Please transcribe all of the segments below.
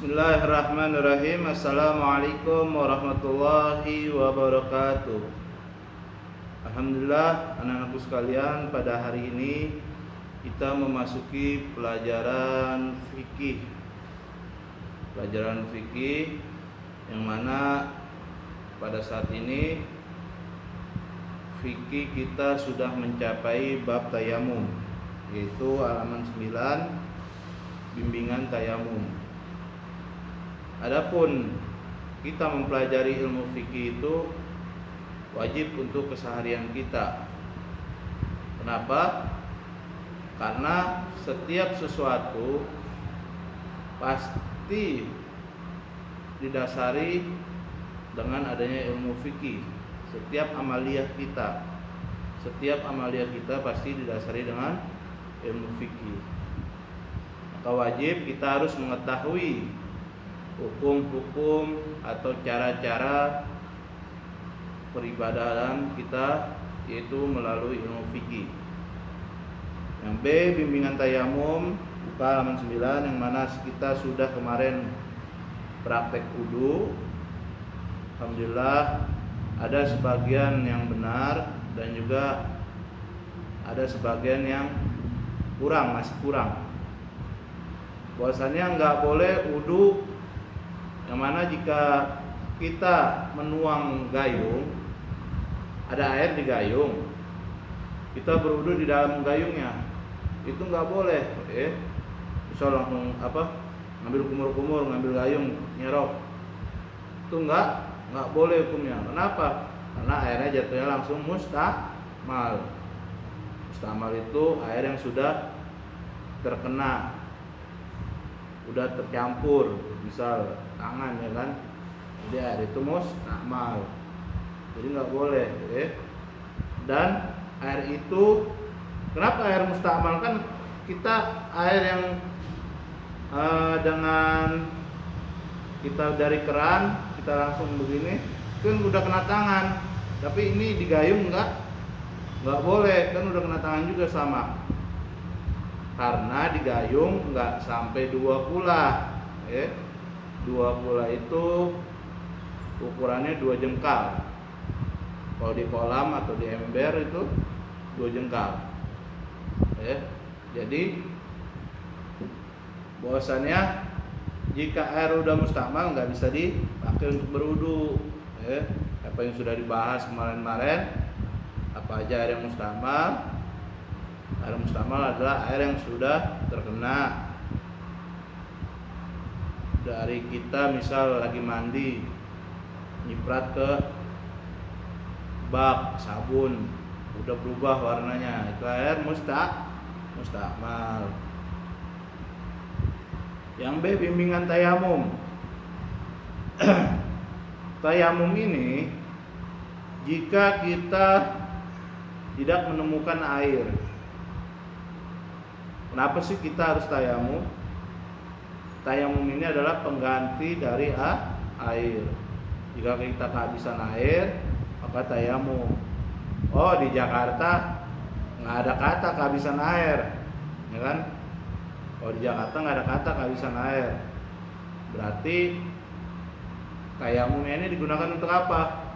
Bismillahirrahmanirrahim. Assalamualaikum warahmatullahi wabarakatuh. Alhamdulillah, anak-anakku sekalian, pada hari ini kita memasuki pelajaran fikih. Pelajaran fikih yang mana pada saat ini fikih kita sudah mencapai bab tayamum, yaitu halaman 9, bimbingan tayamum. Adapun kita mempelajari ilmu fikih itu wajib untuk keseharian kita. Kenapa? Karena setiap sesuatu pasti didasari dengan adanya ilmu fikih. Setiap amaliyah kita pasti didasari dengan ilmu fikih. Maka wajib kita harus mengetahui hukum-hukum atau cara-cara peribadahan kita, yaitu melalui ilmu fikih. Yang B, bimbingan tayamum, buka halaman 9, yang mana kita sudah kemarin praktek wudu. Alhamdulillah ada sebagian yang benar dan juga ada sebagian yang masih kurang. Bahwasannya nggak boleh wudu yang mana jika kita menuang gayung, ada air di gayung, kita berwudu di dalam gayungnya, itu nggak boleh. Misal langsung ngambil kumur-kumur, ngambil gayung, nyerok, itu nggak boleh hukumnya. Kenapa? Karena airnya jatuhnya langsung mustamal. Mustamal itu air yang sudah terkena, udah tercampur, misal tangan, ya kan, jadi air itu mustamal, jadi nggak boleh. Dan air itu, kenapa air mustamal? Kan kita air yang dengan kita dari keran kita langsung begini kan udah kena tangan, tapi ini di gayung nggak boleh, kan udah kena tangan juga sama. Karena di gayung nggak sampai 2 kula. 2 kula itu ukurannya 2 jengkal. Kalau di kolam atau di ember itu 2 jengkal. Jadi bahwasannya jika air udah mustamal nggak bisa dipakai untuk berwudu. Apa yang sudah dibahas kemarin, apa aja air yang mustamal? Air mustamal adalah air yang sudah terkena dari kita, misal lagi mandi, nyiprat ke bak sabun, udah berubah warnanya, itu air mustamal. Yang B, bimbingan tayamum. Tayamum ini jika kita tidak menemukan air. Kenapa sih kita harus tayamum? Tayamum ini adalah pengganti dari air. Jika kita kehabisan air, maka tayamum. Oh, di Jakarta nggak ada kata kehabisan air, ya kan? Kalau di Jakarta nggak ada kata kehabisan air, berarti tayamumnya ini digunakan untuk apa?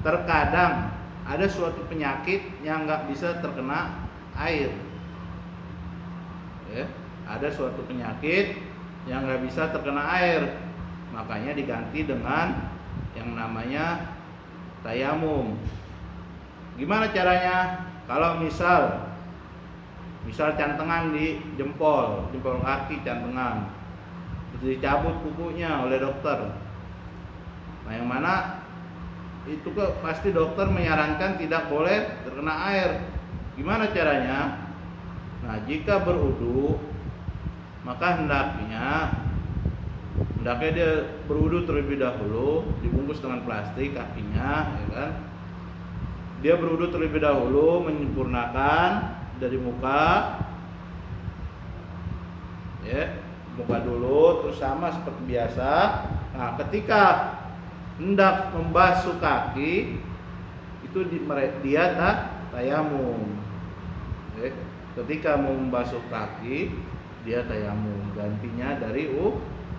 Terkadang ada suatu penyakit yang nggak bisa terkena air. Ada suatu penyakit yang nggak bisa terkena air, makanya diganti dengan yang namanya tayamum. Gimana caranya? Kalau misal cantengan di jempol kaki, cantengan, terus dicabut kukunya oleh dokter, nah yang mana itu pasti dokter menyarankan tidak boleh terkena air. Gimana caranya? Nah, jika berwudu, maka hendaknya dia berwudu terlebih dahulu, dibungkus dengan plastik kakinya, ya kan? Dia berwudu terlebih dahulu, menyempurnakan dari muka, muka dulu, terus sama seperti biasa. Nah, ketika hendak membasuh kaki, itu dia tayamum. Ketika mau membasuh kaki, dia tayamum, gantinya dari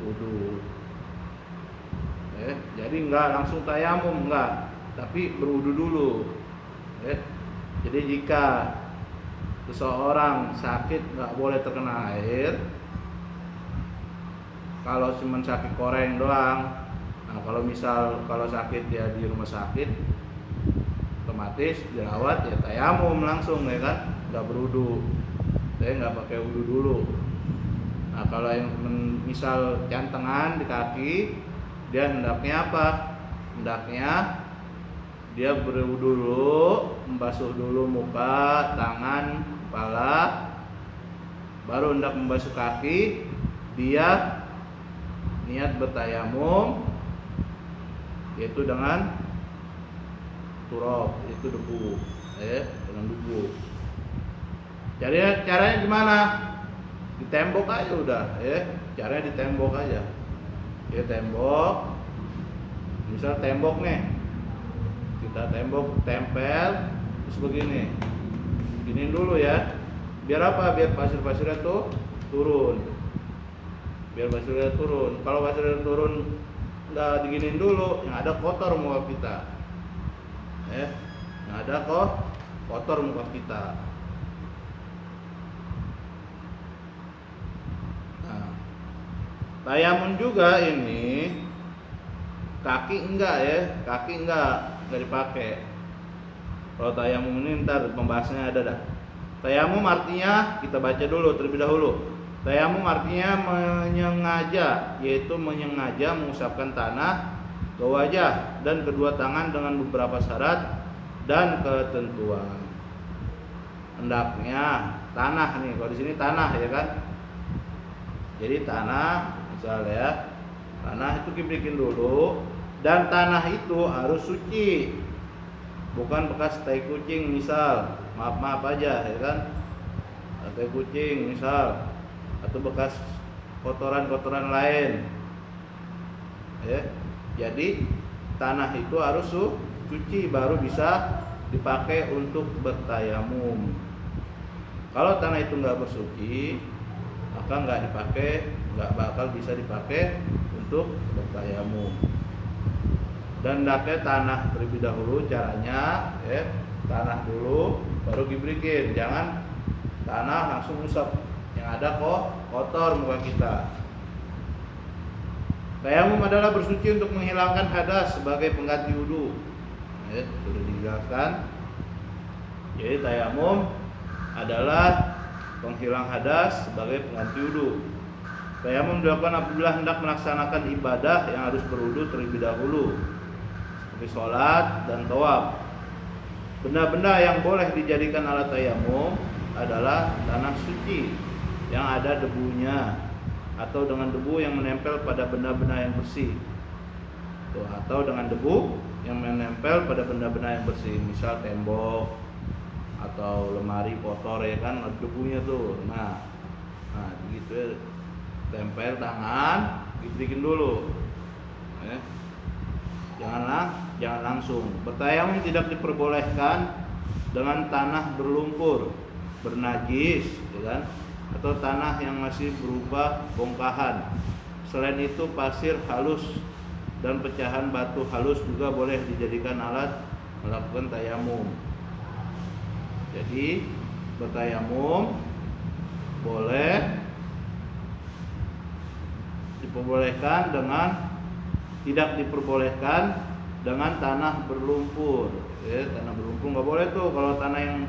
wudu. Jadi enggak langsung tayamum, enggak, tapi berwudu dulu. Jadi jika seseorang sakit nggak boleh terkena air. Kalau cuma sakit koreng doang. Nah, kalau sakit dia di rumah sakit, otomatis dirawat ya tayamum langsung ya kan, nggak berwudu. Saya nggak pakai wudu dulu. Nah, kalau yang misal cantengan di kaki, dia hendaknya apa? Hendaknya dia berwudu dulu, membasuh dulu muka, tangan, kepala, baru hendak membasuh kaki. Dia niat bertayamum, yaitu dengan turab, itu debu, dengan debu. Jadi caranya gimana? Ditembok aja udah, caranya ditembok aja. Tembok, misal tembok nih, kita tempel terus begini, giniin dulu ya. Biar apa? Biar pasir-pasirnya tuh turun. Kalau pasirnya turun nggak diginiin dulu, yang ada kotor muka kita. Yang ada kotor muka kita. Nah, tayamum juga ini kaki enggak dipakai. Kalau tayamum ini ntar pembahasannya ada dah. Tayamum artinya kita baca dulu terlebih dahulu. Tayamum artinya menyengaja, yaitu menyengaja mengusapkan tanah ke wajah dan kedua tangan dengan beberapa syarat dan ketentuan. Hendaknya tanah nih, kalau di sini tanah ya kan. Jadi tanah, misalnya ya, tanah itu dibikin dulu, dan tanah itu harus suci, bukan bekas tai kucing misal, maaf aja ya kan, tai kucing misal, atau bekas kotoran lain. Jadi tanah itu harus suci baru bisa dipakai untuk bertayamum. Kalau tanah itu nggak bersuci, maka nggak bakal bisa dipakai untuk bertayamum. Dan hendaknya tanah terlebih dahulu caranya, tanah dulu baru diberikan, jangan tanah langsung usap, yang ada kotor muka kita. Tayamum adalah bersuci untuk menghilangkan hadas sebagai pengganti wudu. Sudah dijelaskan. Jadi tayamum adalah penghilang hadas sebagai pengganti wudu. Tayamum dilakukan apabila hendak melaksanakan ibadah yang harus berwudu terlebih dahulu, seperti sholat dan tawaf. Benda-benda yang boleh dijadikan alat tayamum adalah tanah suci yang ada debunya, atau dengan debu yang menempel pada benda-benda yang bersih, atau dengan debu yang menempel pada benda-benda yang bersih, misal tembok atau lemari kotor ya kan, ada debunya tuh. Nah gitu ya, tempel tangan, dibikin dulu. Jangan langsung. Bertayamum tidak diperbolehkan dengan tanah berlumpur, bernajis, ya kan, atau tanah yang masih berupa bongkahan. Selain itu pasir halus dan pecahan batu halus juga boleh dijadikan alat melakukan tayamum. Jadi bertayamum tidak diperbolehkan dengan tanah berlumpur. Tanah berlumpur nggak boleh tuh. Kalau tanah yang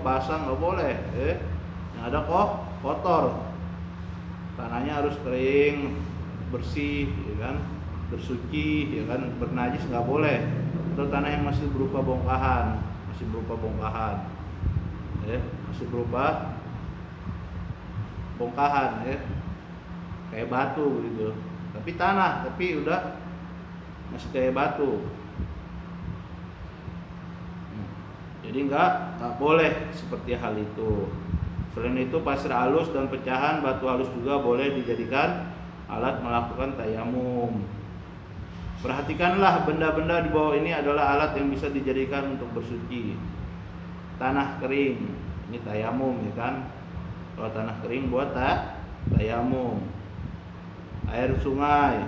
basah nggak boleh. Yang ada kotor. Tanahnya harus kering, bersih, ya kan, bersuci, ya kan, bernajis nggak boleh. Atau tanah yang masih berupa bongkahan, masih berupa bongkahan, kayak batu gitu. Tapi tanah, tapi udah masih kayak batu. Jadi nggak boleh seperti hal itu. Selain itu pasir halus dan pecahan batu halus juga boleh dijadikan alat melakukan tayamum. Perhatikanlah, benda-benda di bawah ini adalah alat yang bisa dijadikan untuk bersuci. Tanah kering, ini tayamum ya kan. Kalau tanah kering buat tayamum. air sungai,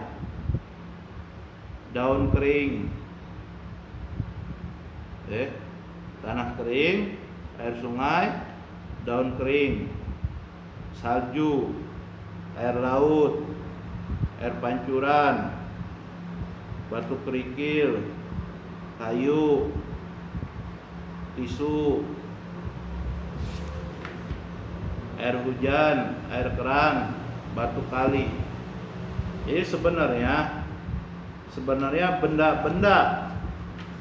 daun kering, tanah kering, air sungai, daun kering, salju, air laut, air pancuran, batu kerikil, kayu, tisu, air hujan, air keran, batu kali. Jadi sebenarnya benda-benda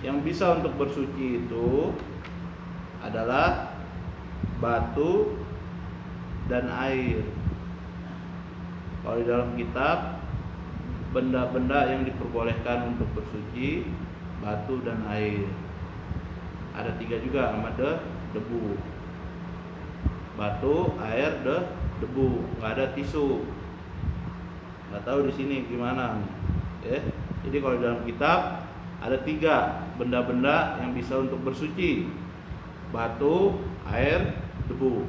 yang bisa untuk bersuci itu adalah batu dan air. Kalau di dalam kitab, benda-benda yang diperbolehkan untuk bersuci batu dan air. Ada 3 juga, sama debu. Batu, air, debu. Nggak ada tisu. Nggak tahu di sini gimana. Jadi kalau di dalam kitab ada 3 benda-benda yang bisa untuk bersuci: batu, air, debu.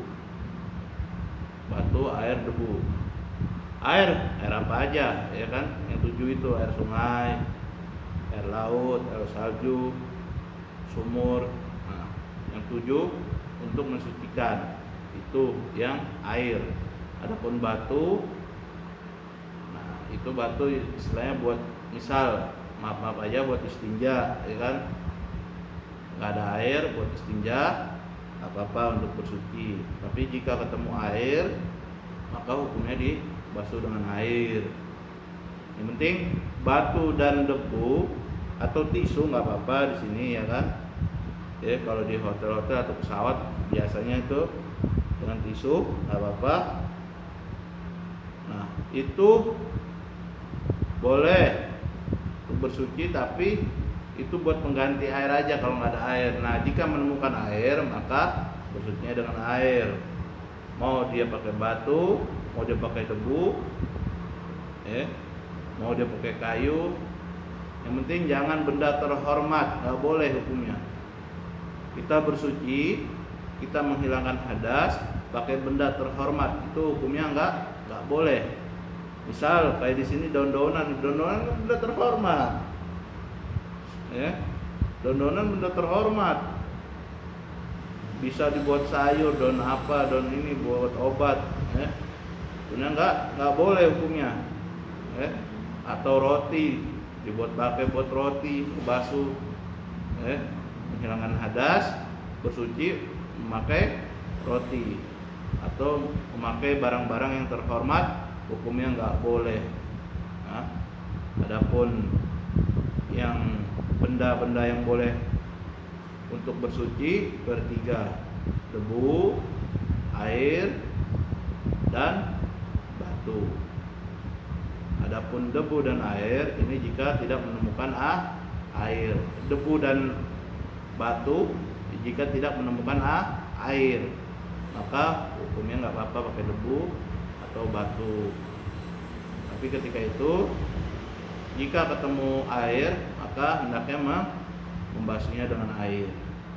Batu, air, debu. Air apa aja, ya kan? Yang 7 itu air sungai, air laut, air salju, sumur. Nah, yang 7 untuk mensucikan itu yang air. Adapun batu, nah itu batu istilahnya buat misal maaf aja buat istinja, ya kan? Nggak ada air buat istinja, nggak apa-apa untuk bersuci. Tapi jika ketemu air, maka hukumnya dibasuh dengan air. Yang penting batu dan debu atau tisu nggak apa-apa di sini, ya kan? Kalau di hotel-hotel atau pesawat biasanya itu dengan tisu nggak apa-apa. Nah itu boleh untuk bersuci, tapi itu buat pengganti air aja kalau nggak ada air. Nah jika menemukan air, maka bersucinya dengan air. Mau dia pakai batu, mau dia pakai debu, mau dia pakai kayu, yang penting jangan benda terhormat, nggak boleh hukumnya. Kita bersuci, kita menghilangkan hadas pakai benda terhormat, itu hukumnya nggak boleh. Misal kayak di sini daun-daunan benda terhormat, daun-daunan benda terhormat, bisa dibuat sayur, daun apa, daun ini buat obat, sebenarnya nggak boleh hukumnya. Atau roti dibuat pakai buat roti, basuh, menghilangkan hadas, bersuci memakai roti atau memakai barang-barang yang terhormat, hukumnya nggak boleh. Nah, adapun yang benda-benda yang boleh untuk bersuci bertiga: debu, air, dan batu. Adapun debu dan air ini jika tidak menemukan air. Debu dan batu jika tidak menemukan air, maka hukumnya nggak apa-apa pakai debu atau batu. Tapi ketika itu jika ketemu air, maka hendaknya membasuhnya dengan air,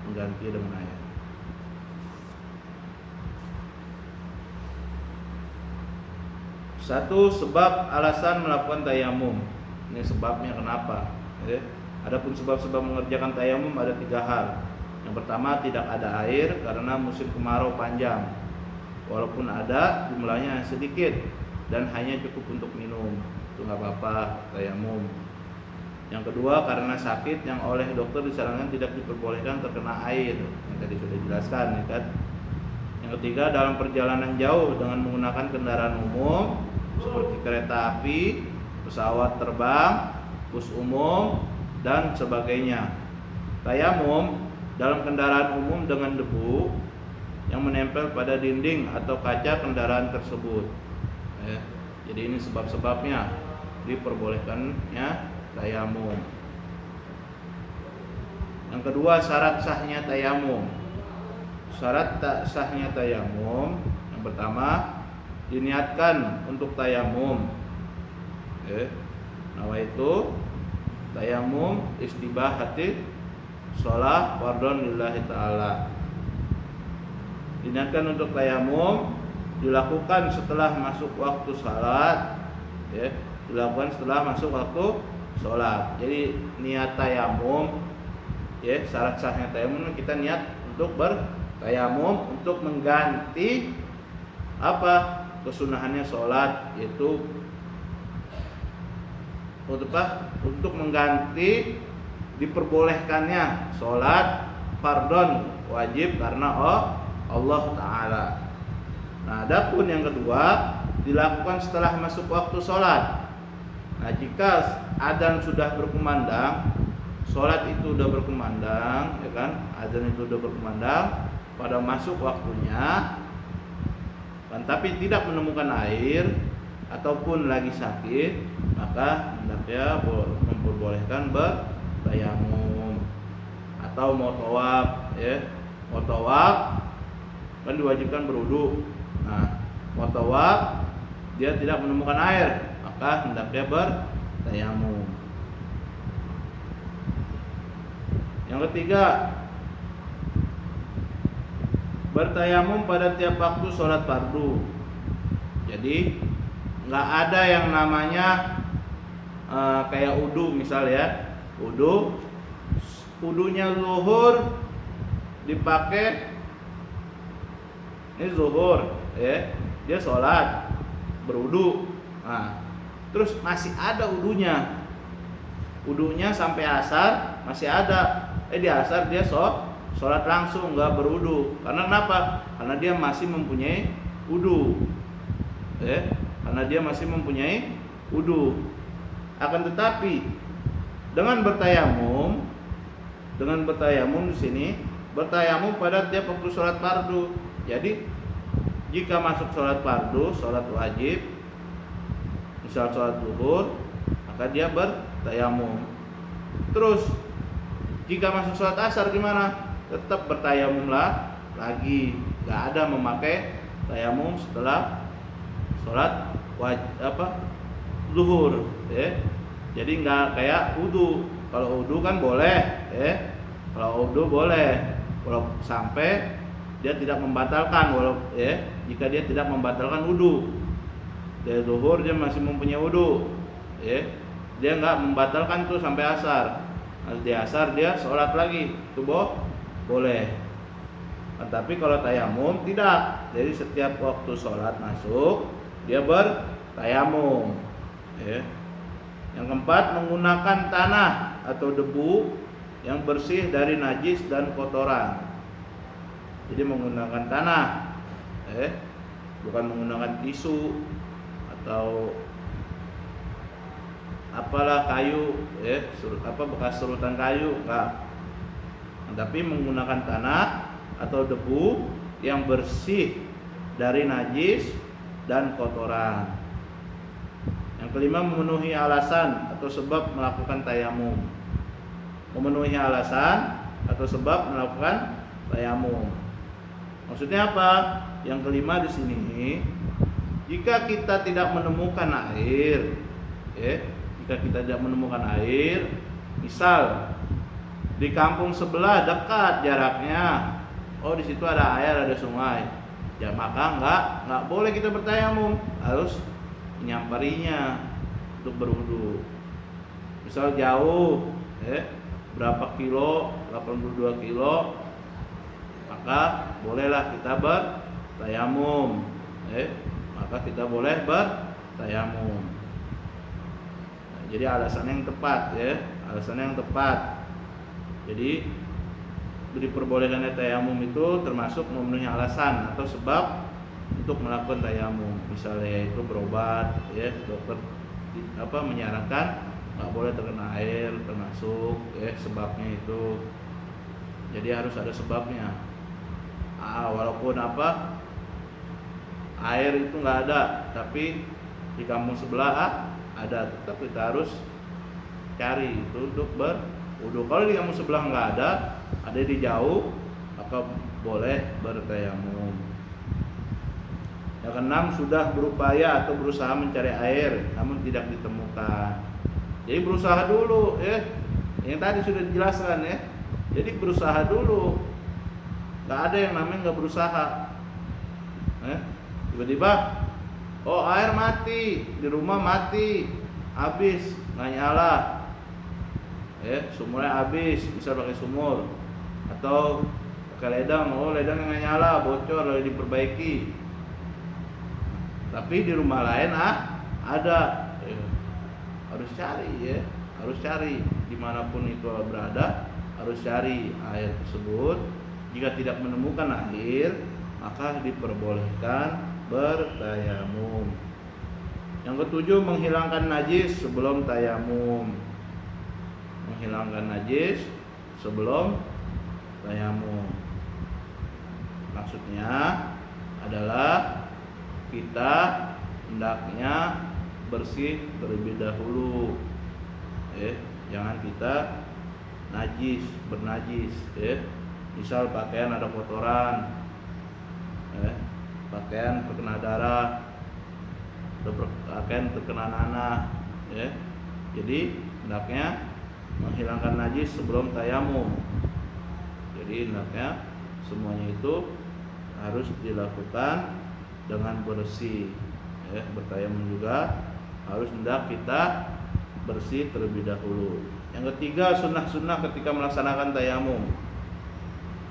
mengganti dengan air. Satu sebab alasan melakukan tayamum. Ini sebabnya kenapa. Adapun sebab-sebab mengerjakan tayamum ada 3 hal. Yang pertama, tidak ada air karena musim kemarau panjang. Walaupun ada, jumlahnya sedikit dan hanya cukup untuk minum, itu nggak apa-apa tayamum. Yang kedua, karena sakit yang oleh dokter disarankan tidak diperbolehkan terkena air, yang tadi sudah dijelaskan, ya kan? Yang ketiga, dalam perjalanan jauh dengan menggunakan kendaraan umum seperti kereta api, pesawat terbang, bus umum, dan sebagainya. Tayamum dalam kendaraan umum dengan debu yang menempel pada dinding atau kaca kendaraan tersebut. Jadi ini sebab-sebabnya diperbolehkannya tayamum. Yang kedua, syarat sahnya tayamum. Syarat tak sahnya tayamum, yang pertama, diniatkan untuk tayamum. Nawaitu tayamum istibahati sholat fardhon lillahi ta'ala. Diniatkan untuk tayamum dilakukan setelah masuk waktu salat, dilakukan setelah masuk waktu sholat. Jadi niat tayamum, ya, syarat sahnya tayamum kita niat untuk bertayamum untuk mengganti apa kesunahannya sholat, yaitu untuk mengganti diperbolehkannya sholat fardhon wajib karena Allah Ta'ala. Nah, adapun yang kedua dilakukan setelah masuk waktu sholat. Nah, jika adzan sudah berkumandang, sholat itu sudah berkumandang, ya kan? Adzan itu sudah berkumandang pada masuk waktunya, kan, tapi tidak menemukan air ataupun lagi sakit, maka hendaknya memperbolehkan bertayamum atau mau tawaf, ya. Mau tawaf kan diwajibkan berwudu. Nah, mau tawaf dia tidak menemukan air, maka hendaknya bertayamum. Yang ketiga, bertayamum pada tiap waktu sholat fardu. Jadi nggak ada yang namanya kayak wudu misal ya, wudunya zuhur dipakai, ini zuhur, ya, dia sholat berwudu, nah, terus masih ada wudunya sampai asar masih ada, di asar dia sholat langsung nggak berwudu. Karena kenapa? Karena dia masih mempunyai wudu, karena dia masih mempunyai wudu. Akan tetapi dengan bertayamum di sini bertayamum pada tiap waktu sholat fardu. Jadi jika masuk sholat fardu, sholat wajib, misal sholat zuhur, maka dia bertayamum. Terus jika masuk sholat asar gimana? Tetap bertayamumlah lagi. Gak ada memakai tayamum setelah sholat zuhur, ya. Jadi nggak kayak wudu. Kalau wudu kan boleh, ya. Kalau wudu boleh, kalau sampai dia tidak membatalkan, jika dia tidak membatalkan wudu. Dari zuhur dia masih mempunyai wudu, ya. Dia nggak membatalkan tuh sampai asar. Nanti di asar dia sholat lagi, itu boleh. Tapi kalau tayamum tidak. Jadi setiap waktu sholat masuk dia bertayamum, ya. Yang keempat, menggunakan tanah atau debu yang bersih dari najis dan kotoran. Jadi menggunakan tanah, bukan menggunakan tisu atau apalah kayu, bekas serutan kayu, enggak. Tapi menggunakan tanah atau debu yang bersih dari najis dan kotoran. Yang kelima, memenuhi alasan atau sebab melakukan tayamum. Memenuhi alasan atau sebab melakukan tayamum. Maksudnya apa? Yang kelima di sini, jika kita tidak menemukan air, misal di kampung sebelah dekat jaraknya, di situ ada air, ada sungai, ya maka nggak boleh kita bertayamum, harus menyamparinya untuk berwudu. Misal jauh, berapa kilo, 82 kilo, maka bolehlah kita bertayamum, maka kita boleh bertayamum. Jadi alasannya yang tepat, alasannya yang tepat. Jadi diperbolehkannya tayamum itu termasuk memenuhi alasan atau sebab untuk melakukan tayamum. Misalnya itu berobat, dokter menyarankan nggak boleh terkena air, termasuk sebabnya itu. Jadi harus ada sebabnya. Walaupun air itu nggak ada, tapi di kampung sebelah ada, tetap kita harus cari itu untuk berwudu. Kalau di kampung sebelah nggak ada di jauh, maka boleh bertayamum. Yang keenam, sudah berupaya atau berusaha mencari air namun tidak ditemukan. Jadi berusaha dulu, yang tadi sudah dijelaskan, jadi berusaha dulu. Nggak ada yang namanya nggak berusaha. Tiba-tiba air mati, di rumah mati, habis nggak nyala, sumurnya habis, bisa pakai sumur atau pakai ledang, ledang nggak nyala, bocor, lalu diperbaiki. Tapi di rumah lain ada, harus cari harus cari dimanapun itu berada, harus cari air tersebut. Jika tidak menemukan air, maka diperbolehkan bertayamum. Yang ketujuh, menghilangkan najis sebelum tayamum. Menghilangkan najis sebelum tayamum. Maksudnya adalah kita hendaknya bersih terlebih dahulu. Jangan kita bernajis. Misal pakaian ada kotoran, pakaian terkena darah, pakaian terkena nanah, jadi hendaknya menghilangkan najis sebelum tayamum. Jadi hendaknya semuanya itu harus dilakukan dengan bersih. Bertayamum juga harus hendak kita bersih terlebih dahulu. Yang ketiga, sunnah-sunnah ketika melaksanakan tayamum.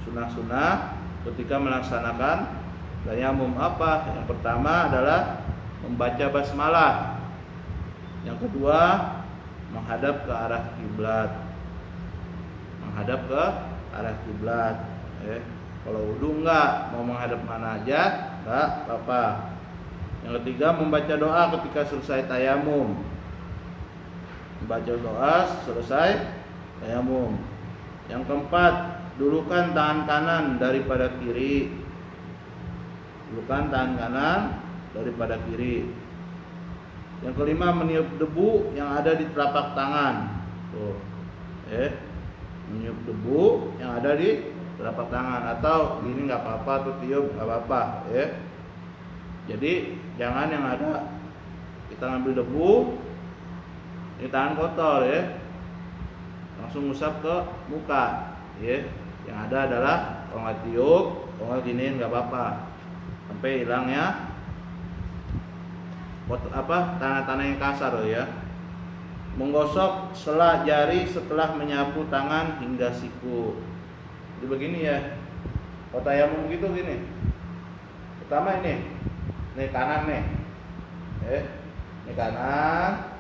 Sunnah-sunnah ketika melaksanakan tayamum apa? Yang pertama adalah membaca basmalah. Yang kedua, menghadap ke arah kiblat. Menghadap ke arah kiblat. Kalau wudu enggak, mau menghadap mana aja enggak apa-apa. Yang ketiga, membaca doa ketika selesai tayamum. Membaca doa selesai tayamum. Yang keempat, dulukan tangan kanan daripada kiri. Dulukan tangan kanan daripada kiri. Yang kelima, meniup debu yang ada di telapak tangan. Tuh. Meniup debu yang ada di telapak tangan, atau gini nggak apa-apa, tuh tiup nggak apa-apa. Jadi jangan yang ada kita ngambil debu, ini tangan kotor langsung ngusap ke muka. Yang ada adalah kalau nggak tiup, kalau nggak giniin nggak apa-apa, sampai hilangnya tanah-tanah yang kasar Menggosok sela jari setelah menyapu tangan hingga siku. Jadi begini kalau tayamum gitu gini. Pertama ini kanan nih, ini kanan,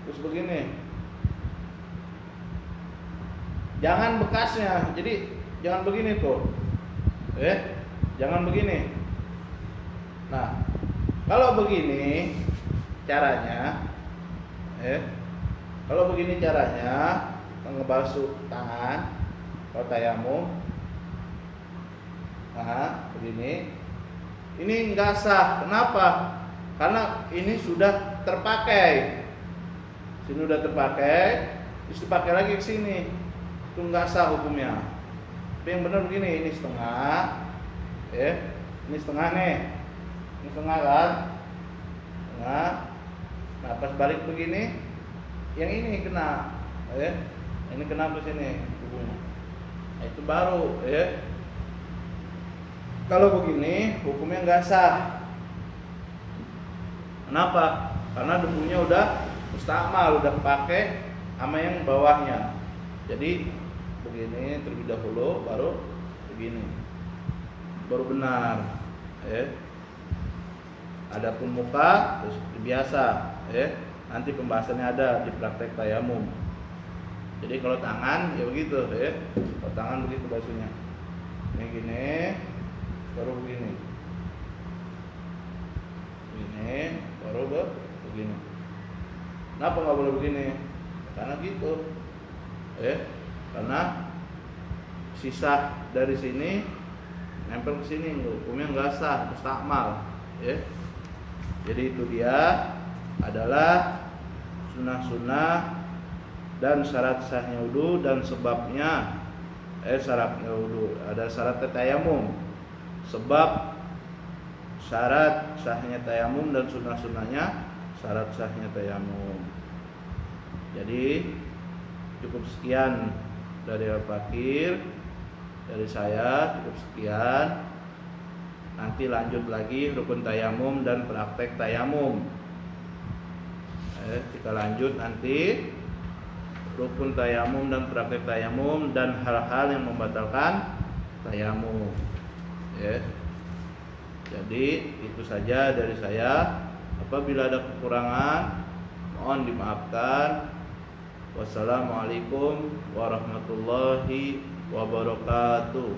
terus begini. Jangan bekasnya, jadi jangan begini tuh, jangan begini. Nah, kalau begini caranya, kalau begini caranya ngebasuh tangan kalau tayamum, begini, ini nggak sah. Kenapa? Karena ini sudah terpakai, terus dipakai lagi ke sini. Itu nggak sah hukumnya. Tapi yang benar begini, ini setengah, ini setengah nih, ini setengah kan, setengah. Nah pas balik begini, yang ini kena, ini kena ke sini hukumnya. Nah, itu baru, Kalau begini hukumnya nggak sah. Kenapa? Karena debunya udah mustakmal, udah pakai sama yang bawahnya. Jadi begini terlebih dahulu, baru begini, baru benar. Adapun muka terus biasa. Nanti pembahasannya ada di praktek tayamum. Jadi kalau tangan ya begitu, kalau tangan begitu basuhnya. Ini gini, baru begini. Begini, baru begini. Kenapa nggak boleh begini? Karena gitu, karena sisa dari sini nempel ke sini, hukumnya nggak sah, mustakmal. Jadi itu dia adalah sunnah-sunnah dan syarat sahnya wudu dan sebabnya. Syaratnya wudu ada syarat tayamum, sebab syarat sahnya tayamum, dan sunnah-sunnahnya syarat sahnya tayamum. Jadi cukup sekian dari Al-Fakir, dari saya cukup sekian. Nanti lanjut lagi rukun tayamum dan praktek tayamum. Kita lanjut nanti rukun tayamum dan praktek tayamum dan hal-hal yang membatalkan tayamum. Jadi itu saja dari saya. Apabila ada kekurangan mohon dimaafkan. Wassalamualaikum warahmatullahi wabarakatuh.